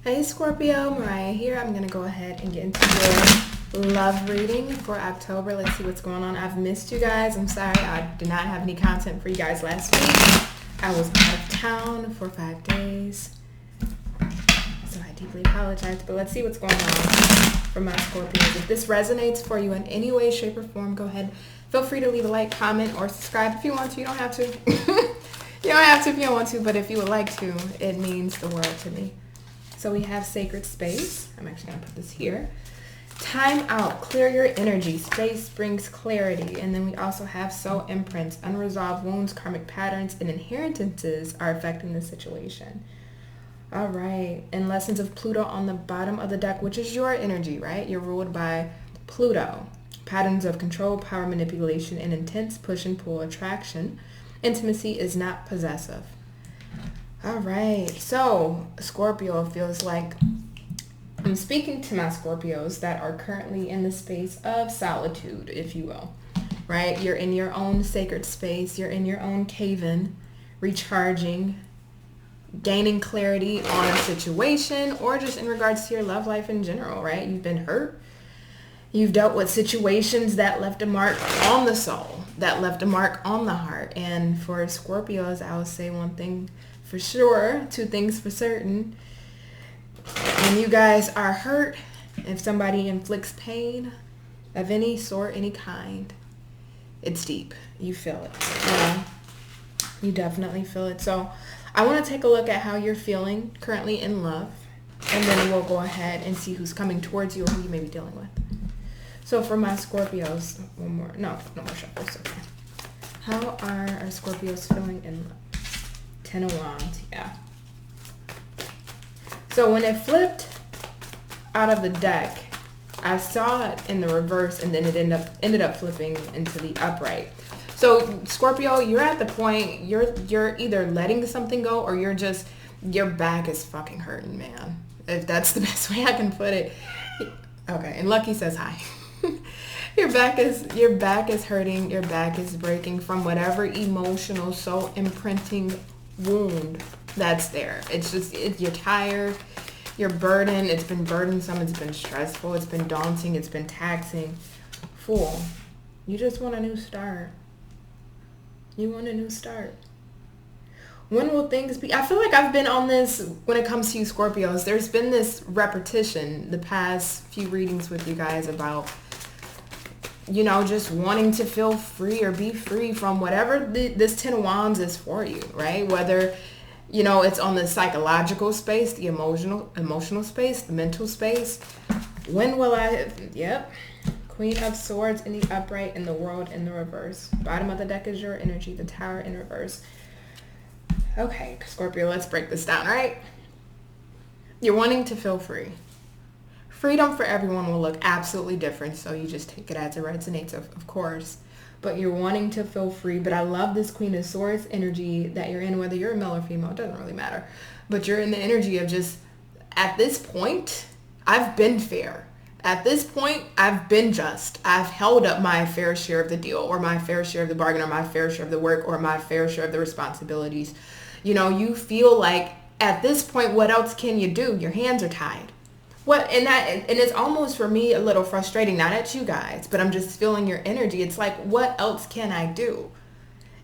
Hey Scorpio, Mariah here. I'm going to go ahead and get into your love reading for October. Let's see what's going on. I've missed you guys. I'm sorry I did not have any content for you guys last week. I was out of town for 5 days. So I deeply apologize. But let's see what's going on for my Scorpios. If this resonates for you in any way, shape, or form, go ahead. Feel free to leave a like, comment, or subscribe if you want to. You don't have to. You don't have to if you don't want to, but if you would like to, it means the world to me. So we have sacred space. I'm actually going to put this here. Time out. Clear your energy. Space brings clarity. And then we also have soul imprints. Unresolved wounds, karmic patterns, and inheritances are affecting the situation. All right. And lessons of Pluto on the bottom of the deck, which is your energy, right? You're ruled by Pluto. Patterns of control, power, manipulation, and intense push and pull attraction. Intimacy is not possessive. All right, so Scorpio, feels like I'm speaking to my Scorpios that are currently in the space of solitude, if you will, right? You're in your own sacred space. You're in your own cave-in, recharging, gaining clarity on a situation, or just in regards to your love life in general, right? You've been hurt. You've dealt with situations that left a mark on the soul, that left a mark on the heart. And for Scorpios, I would say one thing for sure, 2 things for certain. When you guys are hurt, if somebody inflicts pain of any sort, any kind, it's deep. You feel it. You definitely feel it. So I want to take a look at how you're feeling currently in love, and then we'll go ahead and see who's coming towards you or who you may be dealing with. So for my Scorpios, no more shuffles. Okay. How are our Scorpios feeling in love? 10 of Wands, yeah. So when it flipped out of the deck, I saw it in the reverse, and then it ended up flipping into the upright. So Scorpio, you're at the point you're either letting something go, or your back is fucking hurting, man. If that's the best way I can put it. Okay, and Lucky says hi. Your back is hurting, your back is breaking from whatever emotional soul imprinting wound that's there. You're tired, you're burdened, it's been burdensome, it's been stressful, it's been daunting, it's been taxing. Fool, you just want a new start. You want a new start. When will things be? I feel like I've been on this when it comes to you Scorpios. There's been this repetition the past few readings with you guys about, just wanting to feel free or be free from whatever this 10 of Wands is for you, right? Whether, it's on the psychological space, the emotional space, the mental space. When will Queen of Swords in the upright and the World in the reverse. Bottom of the deck is your energy, the Tower in reverse. Okay, Scorpio, let's break this down, right? You're wanting to feel free. Freedom for everyone will look absolutely different, so you just take it as it resonates, of course. But you're wanting to feel free. But I love this Queen of Swords energy that you're in, whether you're a male or female, it doesn't really matter. But you're in the energy of just, at this point, I've been fair. At this point, I've been just. I've held up my fair share of the deal, or my fair share of the bargain, or my fair share of the work, or my fair share of the responsibilities. You feel like at this point, what else can you do? Your hands are tied. And it's almost for me a little frustrating, not at you guys, but I'm just feeling your energy. It's like, what else can I do?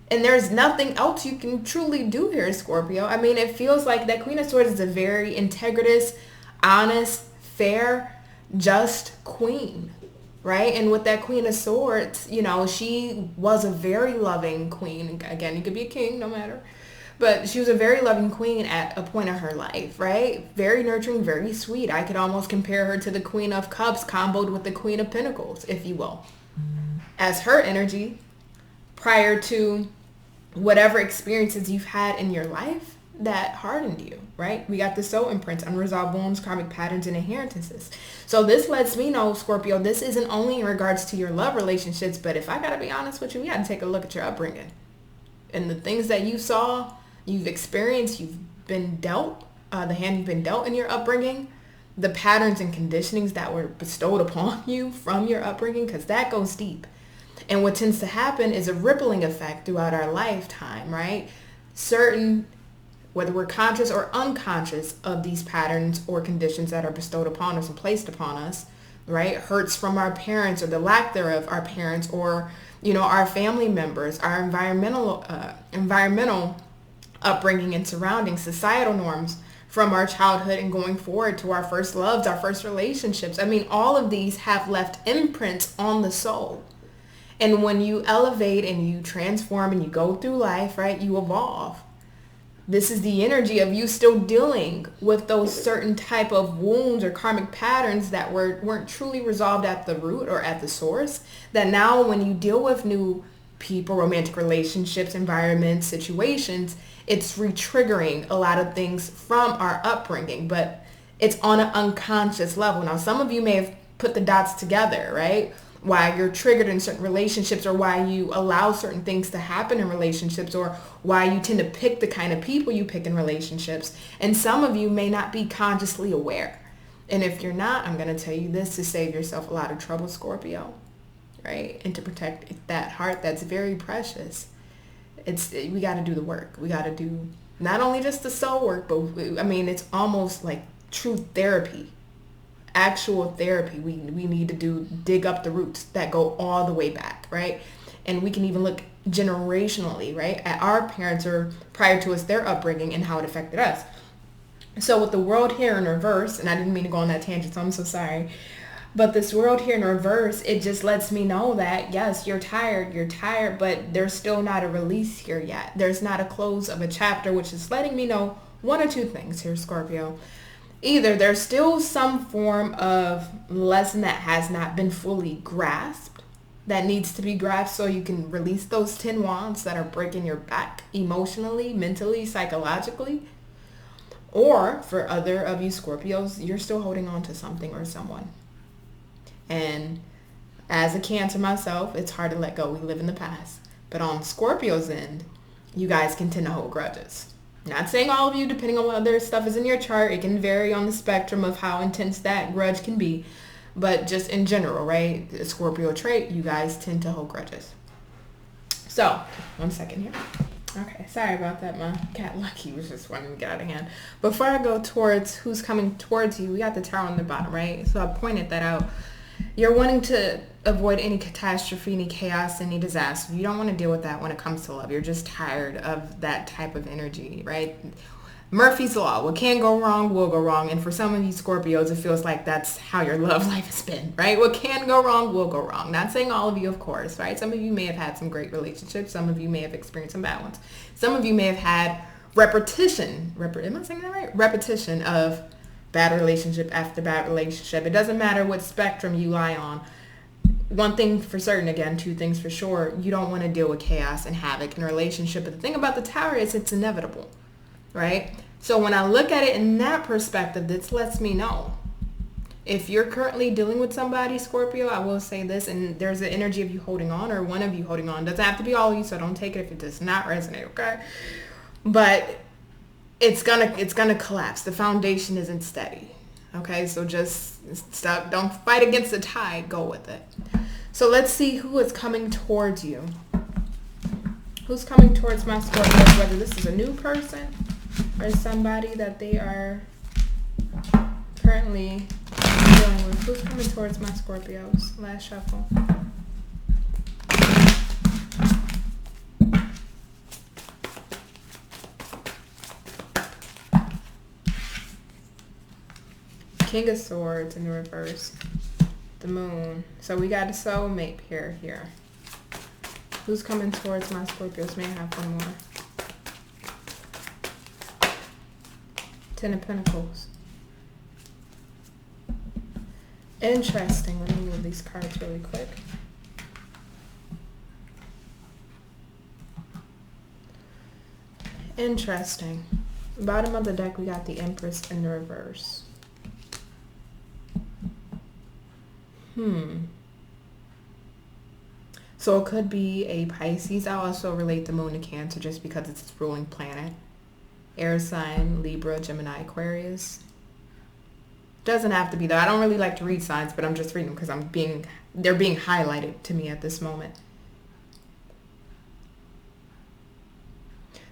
And there's nothing else you can truly do here, Scorpio. I mean, it feels like that Queen of Swords is a very integritous, honest, fair, just queen, right? And with that Queen of Swords, she was a very loving queen. Again, you could be a king, no matter. But she was a very loving queen at a point of her life, right? Very nurturing, very sweet. I could almost compare her to the Queen of Cups comboed with the Queen of Pentacles, if you will. As her energy, prior to whatever experiences you've had in your life that hardened you, right? We got the soul imprints, unresolved wounds, karmic patterns, and inheritances. So this lets me know, Scorpio, this isn't only in regards to your love relationships, but if I got to be honest with you, we got to take a look at your upbringing. And the things that you saw, you've experienced, you've been dealt, the hand you've been dealt in your upbringing, the patterns and conditionings that were bestowed upon you from your upbringing, because that goes deep. And what tends to happen is a rippling effect throughout our lifetime, right? Certain whether we're conscious or unconscious of these patterns or conditions that are bestowed upon us and placed upon us, right? Hurts from our parents or the lack thereof our parents, or, our family members, our environmental upbringing and surroundings, societal norms from our childhood and going forward to our first loves, our first relationships. I mean, all of these have left imprints on the soul. And when you elevate and you transform and you go through life, right, you evolve. This is the energy of you still dealing with those certain type of wounds or karmic patterns that weren't truly resolved at the root or at the source, that now when you deal with new people, romantic relationships, environments, situations, it's re-triggering a lot of things from our upbringing, but it's on an unconscious level. Now, some of you may have put the dots together, right? Why you're triggered in certain relationships, or why you allow certain things to happen in relationships, or why you tend to pick the kind of people you pick in relationships. And some of you may not be consciously aware. And if you're not, I'm going to tell you this to save yourself a lot of trouble, Scorpio, right? And to protect that heart that's very precious. We got to do the work. We got to do not only just the soul work, but it's almost like true therapy. Actual therapy. We need to dig up the roots that go all the way back, right? And we can even look generationally, right, at our parents or prior to us, their upbringing and how it affected us. So with the world here in reverse, and I didn't mean to go on that tangent, so I'm so sorry, but this world here in reverse, it just lets me know that, yes, you're tired, but there's still not a release here yet. There's not a close of a chapter, which is letting me know one or two things here, Scorpio. Either there's still some form of lesson that has not been fully grasped, that needs to be grasped so you can release those 10 wands that are breaking your back emotionally, mentally, psychologically. Or for other of you Scorpios, you're still holding on to something or someone. And as a Cancer myself, it's hard to let go. We live in the past. But on Scorpio's end, you guys can tend to hold grudges. Not saying all of you, depending on what other stuff is in your chart, it can vary on the spectrum of how intense that grudge can be. But just in general, right, the Scorpio trait, you guys tend to hold grudges. So, 1 second here. Okay, sorry about that. My cat Lucky was just wanting to get out of hand. Before I go towards who's coming towards you, we got the tower on the bottom, right? So I pointed that out. You're wanting to avoid any catastrophe, any chaos, any disaster. You don't want to deal with that when it comes to love. You're just tired of that type of energy, right? Murphy's Law. What can go wrong will go wrong. And for some of you Scorpios, it feels like that's how your love life has been, right? What can go wrong will go wrong. Not saying all of you, of course, right? Some of you may have had some great relationships. Some of you may have experienced some bad ones. Some of you may have had repetition. Am I saying that right? Repetition of bad relationship after bad relationship. It doesn't matter what spectrum you lie on. One thing for certain, again, two things for sure, you don't want to deal with chaos and havoc in a relationship. But the thing about the tower is it's inevitable, right? So when I look at it in that perspective, this lets me know. If you're currently dealing with somebody, Scorpio, I will say this, and there's the energy of you holding on or one of you holding on. It doesn't have to be all of you, so don't take it if it does not resonate, okay? But it's gonna collapse. The foundation isn't steady. Okay, so just stop. Don't fight against the tide. Go with it. So let's see who is coming towards you. Who's coming towards my Scorpios? Whether this is a new person or somebody that they are currently dealing with. Who's coming towards my Scorpios? Last shuffle. King of Swords in the reverse. The Moon. So we got a soulmate pair here. Who's coming towards my Scorpios? May I have one more? Ten of Pentacles. Interesting. Let me move these cards really quick. Interesting. Bottom of the deck, we got the Empress in the reverse. So it could be a Pisces. I also relate the Moon to Cancer just because it's its ruling planet. Air sign, Libra, Gemini, Aquarius. Doesn't have to be though. I don't really like to read signs, but I'm just reading them because they're being highlighted to me at this moment.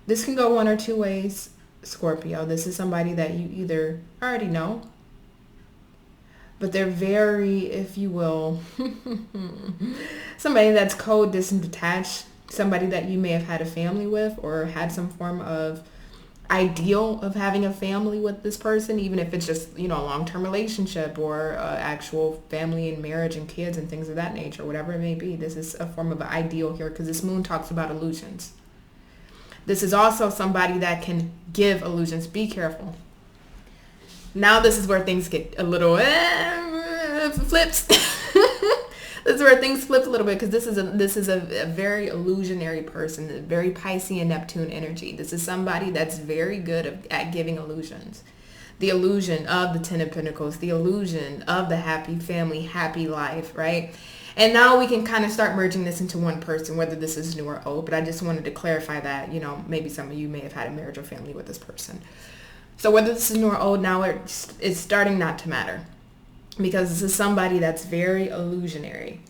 This can go one or two ways, Scorpio. This is somebody that you either already know, but they're very, if you will, somebody that's cold, distant, detached, somebody that you may have had a family with or had some form of ideal of having a family with this person, even if it's just, you know, a long-term relationship or actual family and marriage and kids and things of that nature, whatever it may be. This is a form of an ideal here because this moon talks about illusions. This is also somebody that can give illusions. Be careful. Now this is where things get a little flips. This is where things flip a little bit because this is a very illusionary person, a very Piscean Neptune energy. This is somebody that's very good at giving illusions. The illusion of the Ten of Pentacles, the illusion of the happy family, happy life, right? And now we can kind of start merging this into one person, whether this is new or old. But I just wanted to clarify that, you know, maybe some of you may have had a marriage or family with this person. So whether this is new or old, now it's starting not to matter. Because this is somebody that's very illusionary.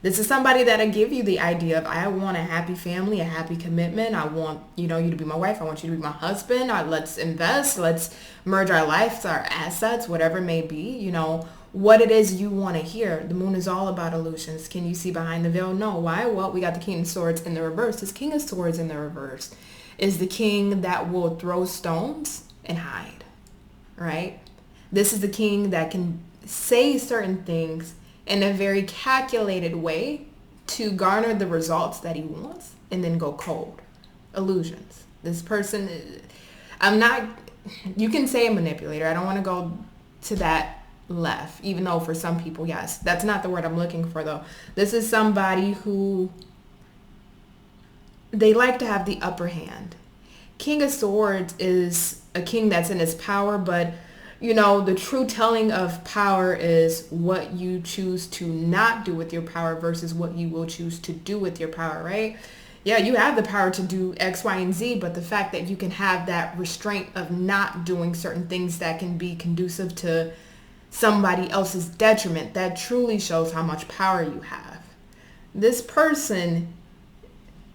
This is somebody that'll give you the idea of, I want a happy family, a happy commitment. I want, you know, you to be my wife. I want you to be my husband. Let's invest. Let's merge our lives, our assets, whatever it may be. You know, what it is you want to hear. The moon is all about illusions. Can you see behind the veil? No. Why? Well, we got the King of Swords in the reverse. This King of Swords in the reverse is the king that will throw stones and hide, right? This is the king that can say certain things in a very calculated way to garner the results that he wants and then go cold. Illusions. This person, you can say a manipulator. I don't want to go to that left, even though for some people, yes, that's not the word I'm looking for though. This is somebody who, they like to have the upper hand. King of Swords is a king that's in his power, but you know, the true telling of power is what you choose to not do with your power versus what you will choose to do with your power, right? Yeah, you have the power to do X, Y, and Z, but the fact that you can have that restraint of not doing certain things that can be conducive to somebody else's detriment, that truly shows how much power you have. This person,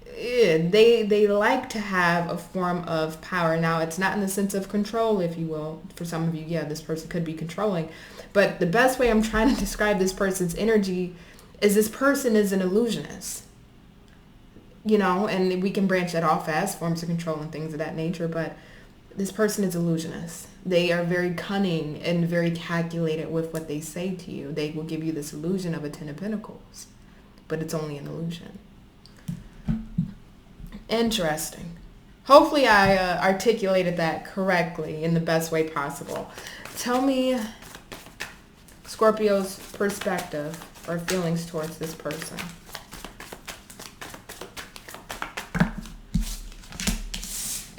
they like to have a form of power. Now, it's not in the sense of control, if you will. For some of you, yeah, this person could be controlling. But the best way I'm trying to describe this person's energy is this person is an illusionist. You know, and we can branch that off as forms of control and things of that nature, but this person is illusionist. They are very cunning and very calculated with what they say to you. They will give you this illusion of a Ten of Pentacles, but it's only an illusion. Interesting. Hopefully I articulated that correctly in the best way possible. Tell me Scorpio's perspective or feelings towards this person.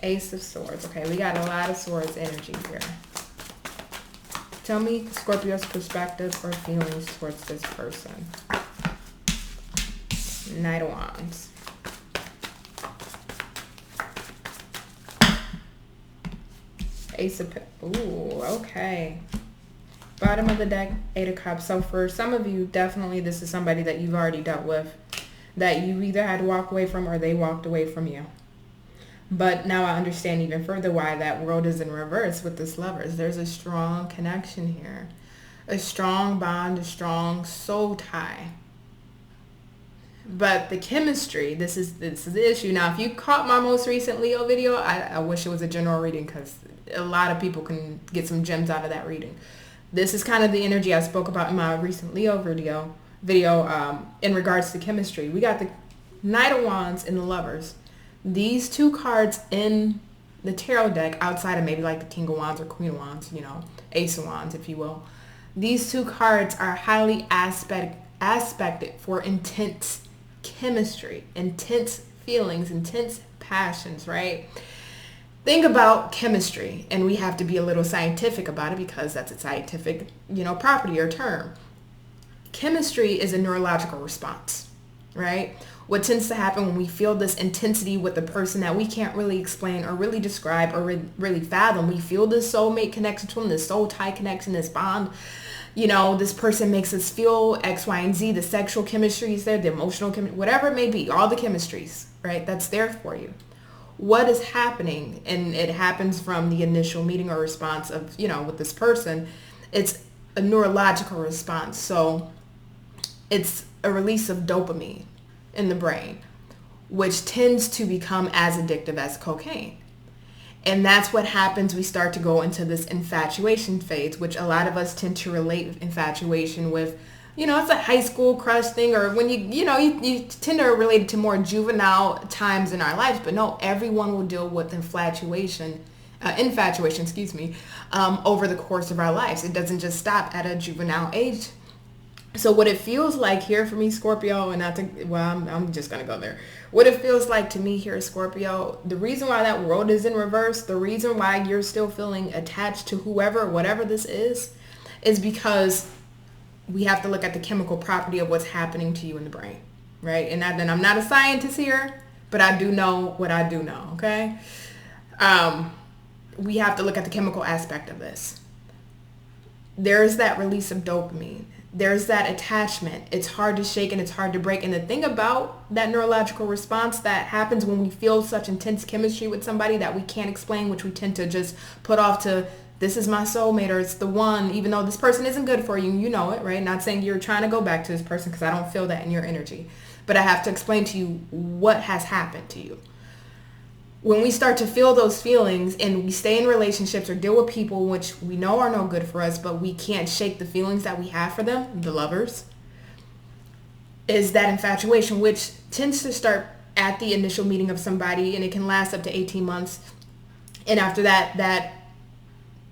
Ace of Swords. Okay, we got a lot of swords energy here. Tell me Scorpio's perspective or feelings towards this person. Knight of Wands. Ace of... Ooh, okay. Bottom of the deck, Eight of Cups. So for some of you, definitely this is somebody that you've already dealt with, that you either had to walk away from or they walked away from you. But now I understand even further why that world is in reverse with this Lovers. There's a strong connection here. A strong bond, a strong soul tie. But the chemistry, this is the issue. Now, if you caught my most recent Leo video, I wish it was a general reading because a lot of people can get some gems out of that reading. This is kind of the energy I spoke about in my recent Leo video in regards to chemistry. We got the Knight of Wands and the Lovers. These two cards in the tarot deck, outside of maybe like the King of Wands or Queen of Wands, you know, Ace of Wands, if you will. These two cards are highly aspected for intense chemistry, intense feelings, intense passions, right? Think about chemistry, and we have to be a little scientific about it because that's a scientific, you know, property or term. Chemistry is a neurological response, right? What tends to happen when we feel this intensity with a person that we can't really explain or really describe or really fathom, we feel this soulmate connection to them, this soul tie connection, this bond. You know, this person makes us feel X, Y, and Z. The sexual chemistry is there, the emotional chemistry, whatever it may be, all the chemistries, right? That's there for you. what is happening, and it happens from the initial meeting or response of, with this person, it's a neurological response. So it's a release of dopamine in the brain, which tends to become as addictive as cocaine. And that's what happens. We start to go into this infatuation phase, which a lot of us tend to relate infatuation with, it's a high school crush thing, or when you tend to relate it to more juvenile times in our lives. But no, everyone will deal with infatuation, over the course of our lives. It doesn't just stop at a juvenile age. So what it feels like here for me, Scorpio, and I'm just going to go there. What it feels like to me here, Scorpio, the reason why that world is in reverse, the reason why you're still feeling attached to whatever this is because we have to look at the chemical property of what's happening to you in the brain, right? And then I'm not a scientist here, but I do know what I do know, okay? We have to look at the chemical aspect of this. There's that release of dopamine. There's that attachment. It's hard to shake and it's hard to break. And the thing about that neurological response that happens when we feel such intense chemistry with somebody that we can't explain, which we tend to just put off to, this is my soulmate, or it's the one, even though this person isn't good for you, you know it, right? Not saying you're trying to go back to this person, because I don't feel that in your energy. But I have to explain to you what has happened to you. When we start to feel those feelings and we stay in relationships or deal with people which we know are no good for us, but we can't shake the feelings that we have for them, the lovers, is that infatuation, which tends to start at the initial meeting of somebody, and it can last up to 18 months. And after that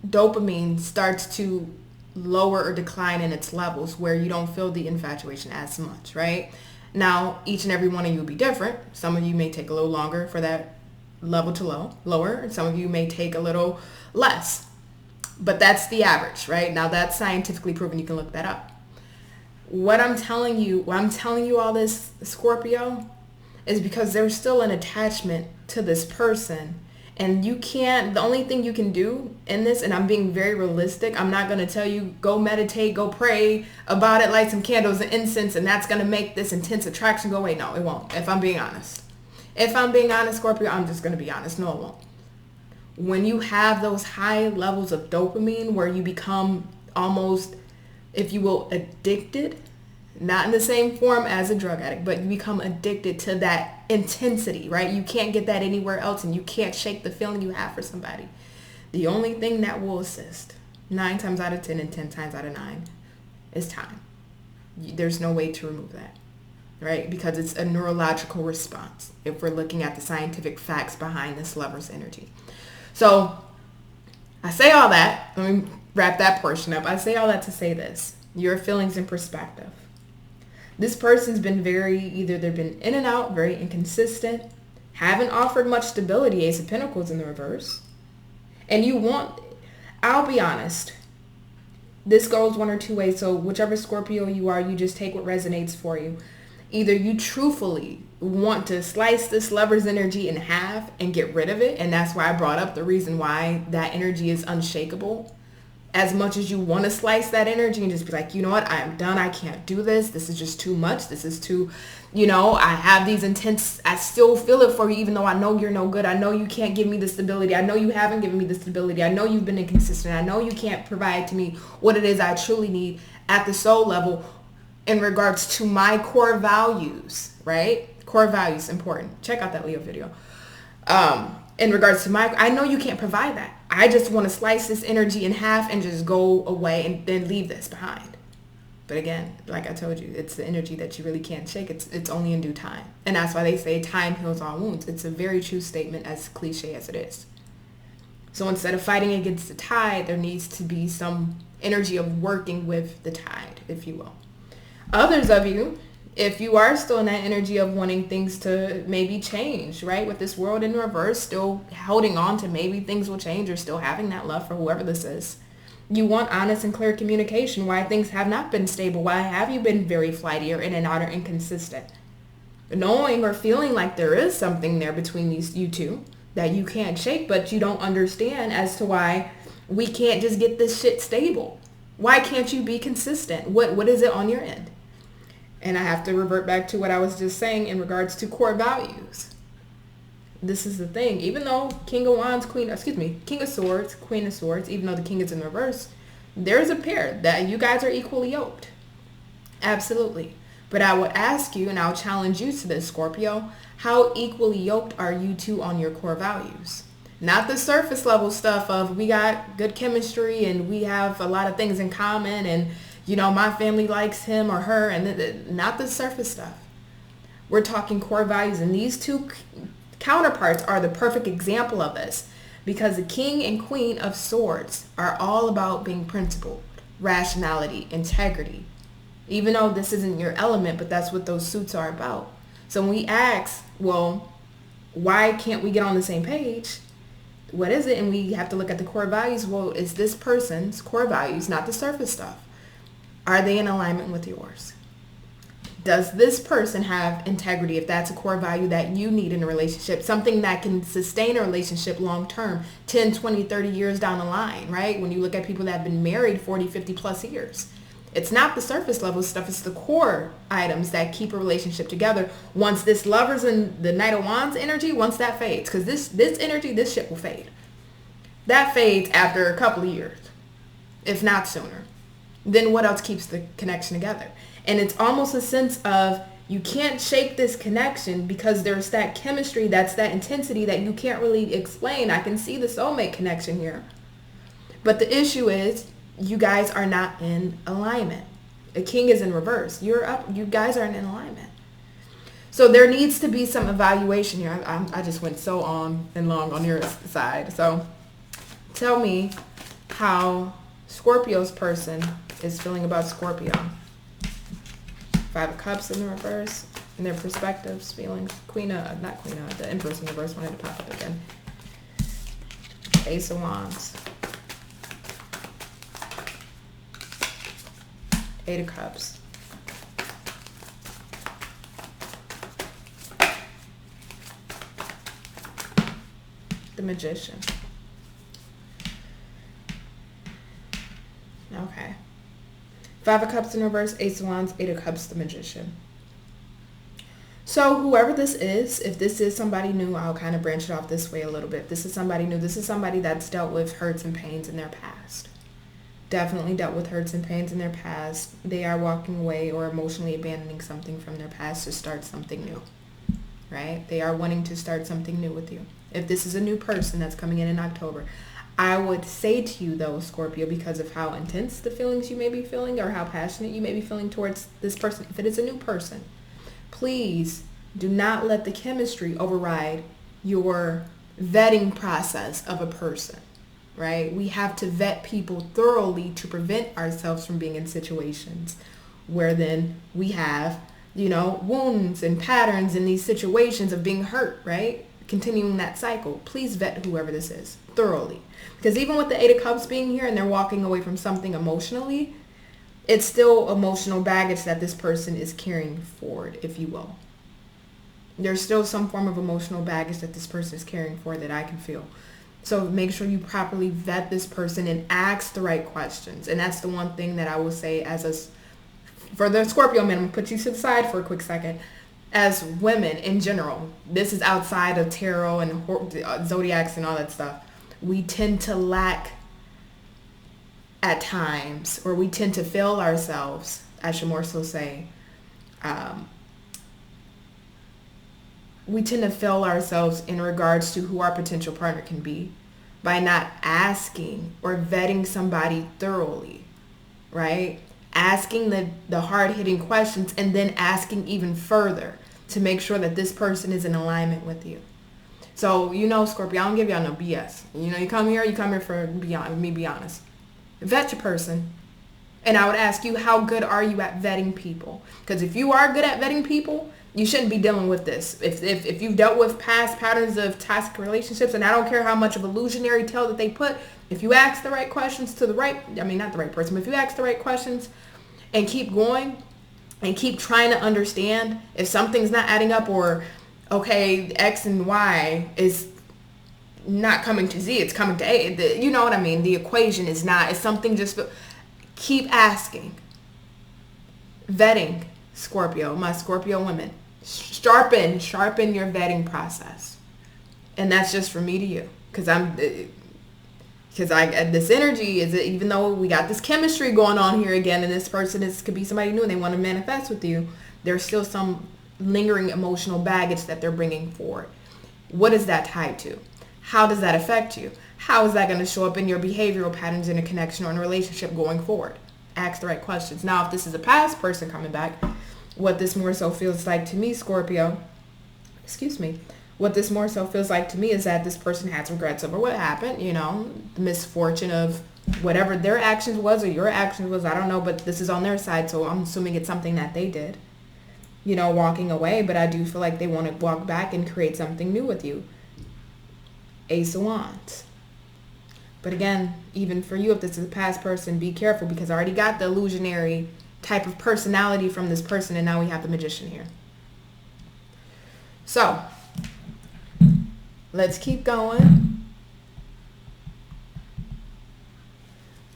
dopamine starts to lower or decline in its levels, where you don't feel the infatuation as much, right? Now, each and every one of you will be different. Some of you may take a little longer for that level to lower, and some of you may take a little less. But that's the average, right? Now, that's scientifically proven. You can look that up. Why I'm telling you all this, Scorpio, is because there's still an attachment to this person. And the only thing you can do in this, and I'm being very realistic, I'm not going to tell you, go meditate, go pray about it, light some candles and incense, and that's going to make this intense attraction go away. No, it won't, if I'm being honest. If I'm being honest, Scorpio, I'm just going to be honest. No, it won't. When you have those high levels of dopamine where you become almost, if you will, addicted, not in the same form as a drug addict, but you become addicted to that intensity, right? You can't get that anywhere else, and you can't shake the feeling you have for somebody. The only thing that will assist 9 times out of 10 and 10 times out of 9 is time. There's no way to remove that, right? Because it's a neurological response if we're looking at the scientific facts behind this lover's energy. So I say all that. Let me wrap that portion up. I say all that to say this. Your feelings in perspective. This person's been either they've been in and out, very inconsistent, haven't offered much stability, Ace of Pentacles in the reverse. And I'll be honest, this goes one or two ways. So whichever Scorpio you are, you just take what resonates for you. Either you truthfully want to slice this lover's energy in half and get rid of it. And that's why I brought up the reason why that energy is unshakable. As much as you want to slice that energy and just be like, you know what, I am done. I can't do this. This is just too much. This is too, I have these intense, I still feel it for you, even though I know you're no good. I know you can't give me the stability. I know you haven't given me the stability. I know you've been inconsistent. I know you can't provide to me what it is I truly need at the soul level in regards to my core values, right? Core values, important. Check out that Leo video. In regards to I know you can't provide that. I just want to slice this energy in half and just go away and then leave this behind. But again, like I told you, it's the energy that you really can't shake. It's only in due time. And that's why they say time heals all wounds. It's a very true statement, as cliche as it is. So instead of fighting against the tide, there needs to be some energy of working with the tide, if you will. Others of you, if you are still in that energy of wanting things to maybe change, right? With this world in reverse, still holding on to maybe things will change, or still having that love for whoever this is. You want honest and clear communication. Why things have not been stable. Why have you been very flighty or in and out or inconsistent? Knowing or feeling like there is something there between you two that you can't shake, but you don't understand as to why we can't just get this shit stable. Why can't you be consistent? What is it on your end? And I have to revert back to what I was just saying in regards to core values. this is the thing. Even though King of Wands, King of Swords, Queen of Swords, even though the King is in reverse, there's a pair that you guys are equally yoked. Absolutely. But I would ask you, and I'll challenge you to this, Scorpio, how equally yoked are you two on your core values? Not the surface level stuff of we got good chemistry and we have a lot of things in common and, my family likes him or her, and not the surface stuff. We're talking core values, and these two counterparts are the perfect example of this, because the King and Queen of Swords are all about being principled, rationality, integrity. Even though this isn't your element, but that's what those suits are about. So when we ask, well, why can't we get on the same page? What is it? And we have to look at the core values. Well, is this person's core values, not the surface stuff? Are they in alignment with yours? Does this person have integrity, if that's a core value that you need in a relationship, something that can sustain a relationship long term, 10, 20, 30 years down the line, right? When you look at people that have been married 40, 50 plus years. It's not the surface level stuff, it's the core items that keep a relationship together. Once this Lovers and the Knight of Wands energy, once that fades, because this energy, this shit will fade. That fades after a couple of years, if not sooner. Then what else keeps the connection together? And it's almost a sense of you can't shake this connection because there's that chemistry, that's that intensity that you can't really explain. I can see the soulmate connection here. But the issue is you guys are not in alignment. A King is in reverse. You're up. You guys aren't in alignment. So there needs to be some evaluation here. I just went so on and long on your side. So tell me how Scorpio's person is feeling about Scorpio. 5 of Cups in the reverse, and their perspectives, feelings. The Empress in the reverse wanted to pop up again. Ace of Wands. 8 of Cups. The Magician. Okay. 5 of Cups in reverse, Ace of Wands, 8 of Cups, the Magician. So whoever this is, if this is somebody new, I'll kind of branch it off this way a little bit. If this is somebody new, this is somebody that's dealt with hurts and pains in their past. Definitely dealt with hurts and pains in their past. They are walking away or emotionally abandoning something from their past to start something new, right? They are wanting to start something new with you. If this is a new person that's coming in October, I would say to you, though, Scorpio, because of how intense the feelings you may be feeling or how passionate you may be feeling towards this person, if it is a new person, please do not let the chemistry override your vetting process of a person, right? We have to vet people thoroughly to prevent ourselves from being in situations where then we have, wounds and patterns in these situations of being hurt, right? Continuing that cycle. Please vet whoever this is thoroughly. Because even with the 8 of Cups being here and they're walking away from something emotionally, it's still emotional baggage that this person is carrying forward, if you will. There's still some form of emotional baggage that this person is carrying forward that I can feel. So make sure you properly vet this person and ask the right questions. And that's the one thing that I will say for the Scorpio men, I'm going to put you to the side for a quick second. As women in general, this is outside of tarot and zodiacs and all that stuff. We tend to lack at times, or we tend to fail ourselves, I should more so say. We tend to fail ourselves in regards to who our potential partner can be by not asking or vetting somebody thoroughly, right? Asking the hard-hitting questions and then asking even further to make sure that this person is in alignment with you. So, Scorpio, I don't give y'all no BS. You come here for me be honest. Vet your person. And I would ask you, how good are you at vetting people? Because if you are good at vetting people, you shouldn't be dealing with this. If you've dealt with past patterns of toxic relationships, and I don't care how much of illusionary tale that they put, if you ask the right questions to not the right person, but if you ask the right questions and keep going and keep trying to understand if something's not adding up, or, okay, X and Y is not coming to Z, it's coming to A. You know what I mean? The equation is not, it's something just, keep asking. Vetting, Scorpio, my Scorpio women. Sharpen your vetting process. And that's just from me to you. Because this energy is, even though we got this chemistry going on here again, and this person could be somebody new and they want to manifest with you, there's still some lingering emotional baggage that they're bringing forward. What is that tied to? How does that affect you? How is that going to show up in your behavioral patterns in a connection or in a relationship going forward? Ask the right questions. Now, if this is a past person coming back, what this more so feels like to me, Scorpio, what this more so feels like to me is that this person has regrets over what happened, the misfortune of whatever their actions was or your actions was, I don't know, but this is on their side, so I'm assuming it's something that they did, walking away, but I do feel like they want to walk back and create something new with you. Ace of Wands. But again, even for you, if this is a past person, be careful, because I already got the illusionary type of personality from this person, and now we have the Magician here. So, let's keep going.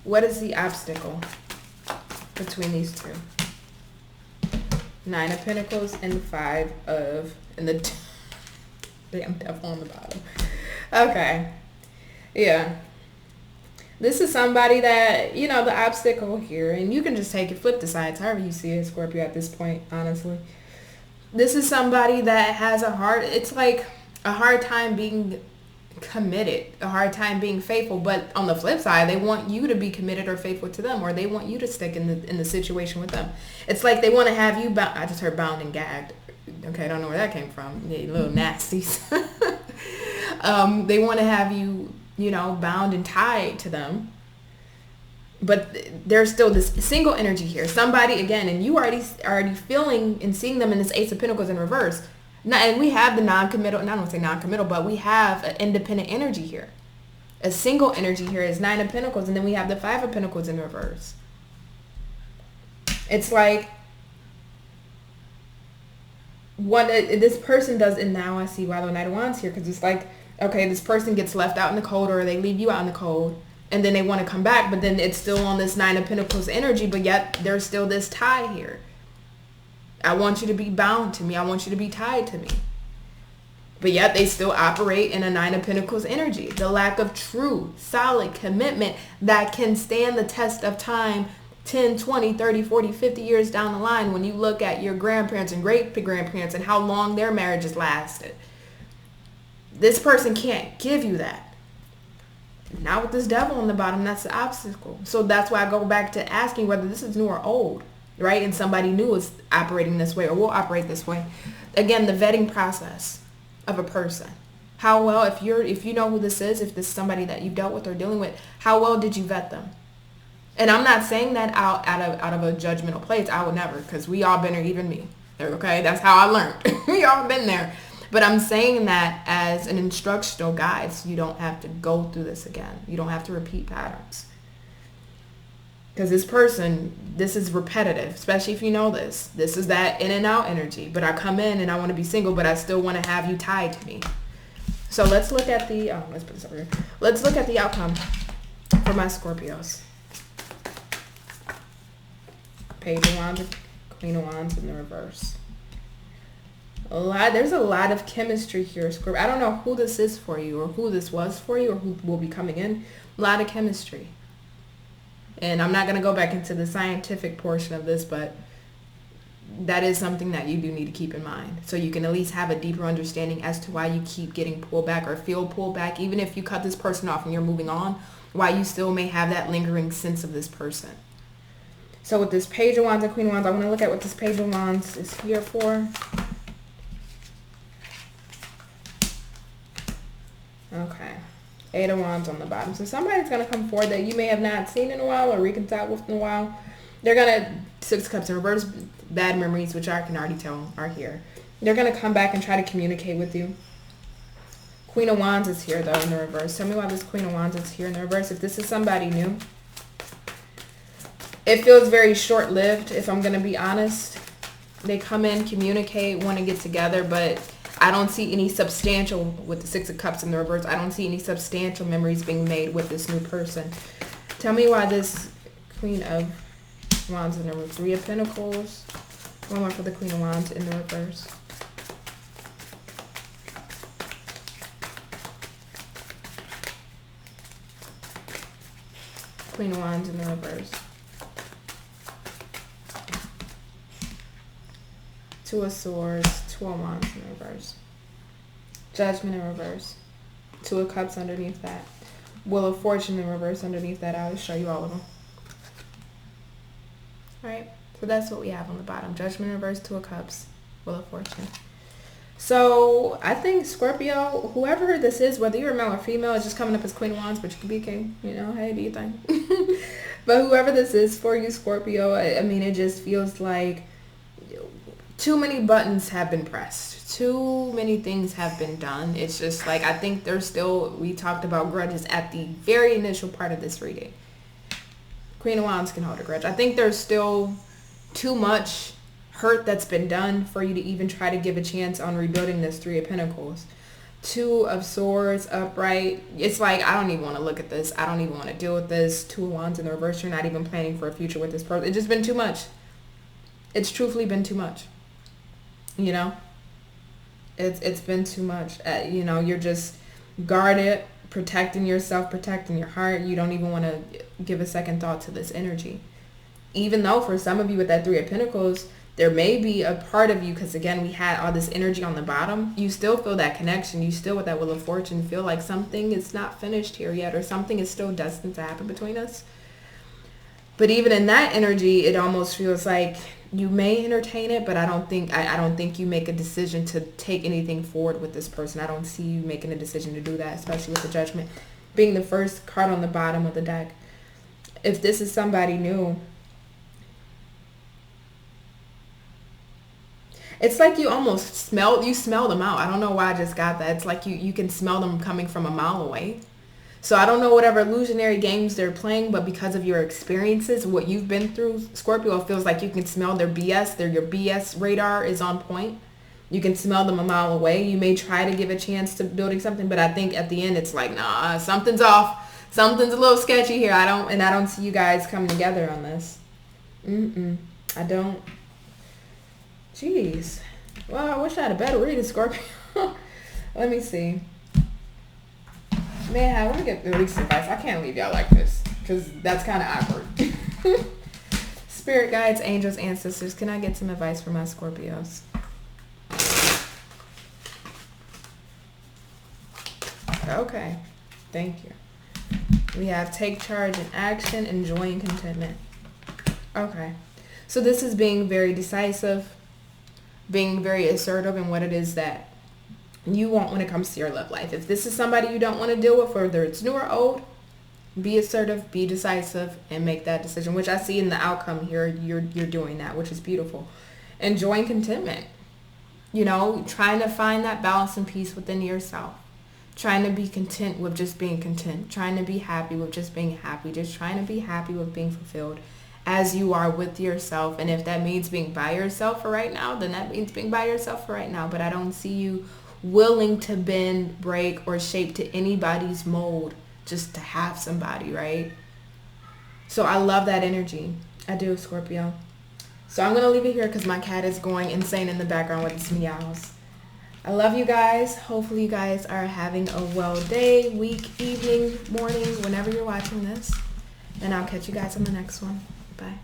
What is the obstacle between these two? 9 of Pentacles and the 5 of, and the damn devil on the bottom. Okay. Yeah. This is somebody that, the obstacle here, and you can just take it, flip the sides, however you see it, Scorpio, at this point, honestly. This is somebody that has it's like a hard time being committed, a hard time being faithful, but on the flip side, they want you to be committed or faithful to them, or they want you to stick in the situation with them. It's like they want to have you bound. I just heard bound and gagged. Okay, I don't know where that came from. Yeah, you little nasties. They want to have you, bound and tied to them. But there's still this single energy here. Somebody, again, and you already feeling and seeing them in this Ace of Pentacles in reverse. And we have the non-committal, I don't want to say non-committal, but we have an independent energy here. A single energy here is 9 of Pentacles, and then we have the 5 of Pentacles in reverse. It's like what this person does, and now I see why the Knight of Wands here, because it's like, okay, this person gets left out in the cold, or they leave you out in the cold, and then they want to come back, but then it's still on this 9 of Pentacles energy, but yet there's still this tie here. I want you to be bound to me. I want you to be tied to me. But yet they still operate in a 9 of Pentacles energy. The lack of true, solid commitment that can stand the test of time 10, 20, 30, 40, 50 years down the line, when you look at your grandparents and great-grandparents and how long their marriages lasted. This person can't give you that. Not with this devil on the bottom. That's the obstacle. So that's why I go back to asking whether this is new or old, right? And somebody new is operating this way or will operate this way. Again, the vetting process of a person. How well, if you know who this is, if this is somebody that you've dealt with or dealing with, how well did you vet them? And I'm not saying that out of a judgmental place. I would never, because we all been there, even me. Okay, that's how I learned. We all been there. But I'm saying that as an instructional guide, so you don't have to go through this again. You don't have to repeat patterns. Because this person, this is repetitive, especially if you know this. This is that in and out energy. But I come in and I want to be single, but I still want to have you tied to me. So let's look at the, let's put this over here. Let's look at the outcome for my Scorpios. Page of Wands, Queen of Wands in the reverse. There's a lot of chemistry here, Scorpio. I don't know who this is for you, or who this was for you, or who will be coming in. A lot of chemistry. And I'm not going to go back into the scientific portion of this, but that is something that you do need to keep in mind. So you can at least have a deeper understanding as to why you keep getting pulled back or feel pulled back. Even if you cut this person off and you're moving on, why you still may have that lingering sense of this person. So with this Page of Wands and Queen of Wands, I want to look at what this Page of Wands is here for. Okay. 8 of Wands on the bottom. So somebody's going to come forward that you may have not seen in a while or reconciled with in a while. They're going to, 6 of Cups in reverse, bad memories, which I can already tell are here. They're going to come back and try to communicate with you. Queen of Wands is here, though, in the reverse. Tell me why this Queen of Wands is here in the reverse. If this is somebody new, it feels very short-lived, if I'm going to be honest. They come in, communicate, want to get together, but I don't see any substantial, with the 6 of Cups in the reverse, I don't see any substantial memories being made with this new person. Tell me why this Queen of Wands in the reverse. 3 of Pentacles. One more for the Queen of Wands in the reverse. Queen of Wands in the reverse. Two of Swords, Two of Wands in the reverse. Judgment in reverse. Two of Cups underneath that. Wheel of Fortune in reverse underneath that. I'll show you all of them. Alright, so that's what we have on the bottom. Judgment in reverse, Two of Cups, Wheel of Fortune. So I think Scorpio, whoever this is, whether you're male or female, it's just coming up as Queen of Wands, but you could be king. You know, hey, do you think? But whoever this is for you, Scorpio, I mean, it just feels like too many buttons have been pressed. Too many things have been done. It's just like, I think there's still, we talked about grudges at the very initial part of this reading. Queen of Wands can hold a grudge. I think there's still too much hurt that's been done for you to even try to give a chance on rebuilding this Three of Pentacles. Two of Swords upright. It's like, I don't even want to look at this. I don't even want to deal with this. Two of Wands in the reverse. You're not even planning for a future with this person. It's just been too much. It's truthfully been too much. You know, it's been too much. You know, you're just guarded, protecting yourself, protecting your heart. You don't even want to give a second thought to this energy. Even though for some of you with that Three of Pentacles, there may be a part of you, because again, we had all this energy on the bottom. You still feel that connection. You still, with that Wheel of Fortune, feel like something is not finished here yet, or something is still destined to happen between us. But even in that energy, it almost feels like you may entertain it, but I don't think you make a decision to take anything forward with this person. I don't see you making a decision to do that, especially with the Judgment being the first card on the bottom of the deck. If this is somebody new, it's like you almost smell them out. I don't know why I just got that. It's like you can smell them coming from a mile away. So I don't know whatever illusionary games they're playing, but because of your experiences, what you've been through, Scorpio, it feels like you can smell their BS. Your BS radar is on point. You can smell them a mile away. You may try to give a chance to building something, but I think at the end it's like, nah, something's off. Something's a little sketchy here. I don't see you guys coming together on this. I don't. Jeez. Well, I wish I had a better reading, Scorpio. Let me see. Man, I want to get the week's advice. I can't leave y'all like this because that's kind of awkward. Spirit guides, angels, ancestors, can I get some advice for my Scorpios? Okay. Thank you. We have take charge and action, enjoying contentment. Okay. So this is being very decisive, being very assertive in what it is that you want when it comes to your love life. If this is somebody you don't want to deal with, whether it's new or old, be assertive, be decisive, and make that decision, which I see in the outcome here. You're doing that, which is beautiful. Enjoying contentment. You know, trying to find that balance and peace within yourself. Trying to be content with just being content. Trying to be happy with just being happy. Just trying to be happy with being fulfilled as you are with yourself. And if that means being by yourself for right now, then that means being by yourself for right now. But I don't see you willing to bend, break, or shape to anybody's mold just to have somebody, right? So I love that energy. I do, Scorpio. So I'm going to leave it here because my cat is going insane in the background with its meows. I love you guys. Hopefully you guys are having a well day, week, evening, morning, whenever you're watching this. And I'll catch you guys on the next one. Bye.